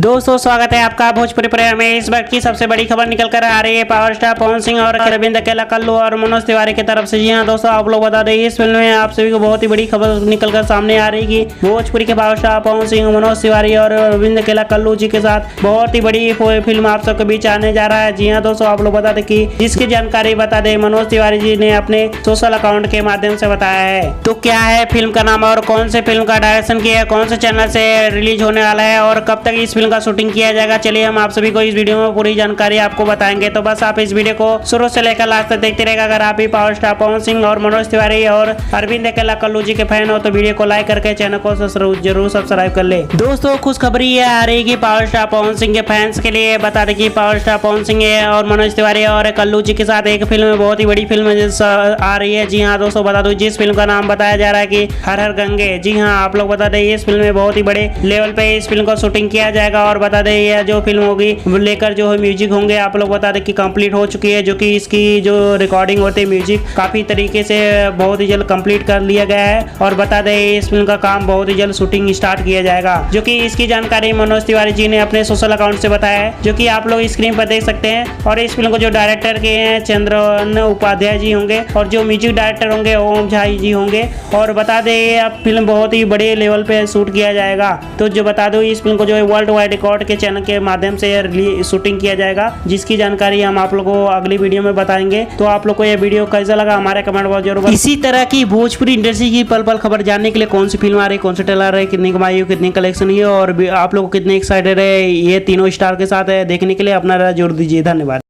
दोस्तों स्वागत है आपका भोजपुरी प्रेम में। इस वक्त की सबसे बड़ी खबर निकल कर आ रही है पावर स्टार पवन सिंह और अरविंद अकेला कल्लू और मनोज तिवारी की तरफ से। जी हाँ दोस्तों, आप लोग बता दें इस फिल्म में आप सभी को बहुत ही बड़ी खबर निकल कर सामने आ रही है कि भोजपुरी के पावर स्टार पवन सिंह, मनोज तिवारी और अरविंद अकेला कल्लू जी के साथ बहुत ही बड़ी फिल्म आप सबके बीच आने जा रहा है। जी हाँ दोस्तों, आप लोग बता दें कि जिसकी जानकारी बता दें मनोज तिवारी जी ने अपने सोशल अकाउंट के माध्यम से बताया है। तो क्या है फिल्म का नाम और कौन से फिल्म का डायरेक्शन किया है, कौन से चैनल से रिलीज होने वाला है और कब तक इस फिल्म का शूटिंग किया जाएगा, चलिए हम आप सभी को इस वीडियो में पूरी जानकारी आपको बताएंगे। तो बस आप इस वीडियो को शुरू से लेकर लास्ट तक देखते रहेगा। अगर आप भी पावर स्टार पवन सिंह और मनोज तिवारी और अरविंद अकेला कल्लू जी के फैन हो तो वीडियो को लाइक करके चैनल को जरूर सब्सक्राइब कर ले। दोस्तों खुशखबरी ये आ रही है कि पावर स्टार पवन सिंह के फैंस के लिए बता दें कि पावर स्टार पवन सिंह और मनोज तिवारी और कल्लू जी के साथ एक फिल्म बहुत ही बड़ी फिल्म आ रही है। जी हाँ दोस्तों, बता दो जिस फिल्म का नाम बताया जा रहा है कि हर हर गंगे। जी हाँ, आप लोग बता दें इस फिल्म में बहुत ही बड़े लेवल पे इस फिल्म को शूटिंग किया जाएगा और बता दें यह जो फिल्म होगी लेकर जो है म्यूजिक होंगे आप लोग बता दें कि कंप्लीट हो चुकी है, जो कि इसकी जो रिकॉर्डिंग होती है म्यूजिक काफी तरीके से बहुत ही जल्द कंप्लीट कर लिया गया है और बता दें इस फिल्म का काम बहुत ही जल्द शूटिंग स्टार्ट किया जाएगा, जो कि इसकी जानकारी मनोज तिवारी जी ने अपने सोशल अकाउंट से बताया है, जो कि आप लोग स्क्रीन पर देख सकते हैं। और इस फिल्म को जो डायरेक्टर के हैं चंद्रन उपाध्याय जी होंगे और जो म्यूजिक डायरेक्टर होंगे ओम झा जी होंगे। और बता दें ये फिल्म बहुत ही बड़े लेवल पे शूट किया जाएगा। तो जो बता दो इस फिल्म को जो है वर्ल्ड वाइड रिकॉर्ड के चैनल के माध्यम से शूटिंग किया जाएगा, जिसकी जानकारी हम आप लोगों को अगली वीडियो में बताएंगे। तो आप लोग को यह वीडियो कैसा लगा हमारे कमेंट बॉक्स जरूर। इसी तरह की भोजपुरी इंडस्ट्री की पल पल खबर जानने के लिए कौन सी फिल्म आ रही है, कौन सा ट्रेलर है, कितनी कमाई हो, कितनी कलेक्शन है और आप लोग कितने एक्साइटेड है ये तीनों स्टार के साथ है देखने के लिए, अपना जरूर दीजिए। धन्यवाद।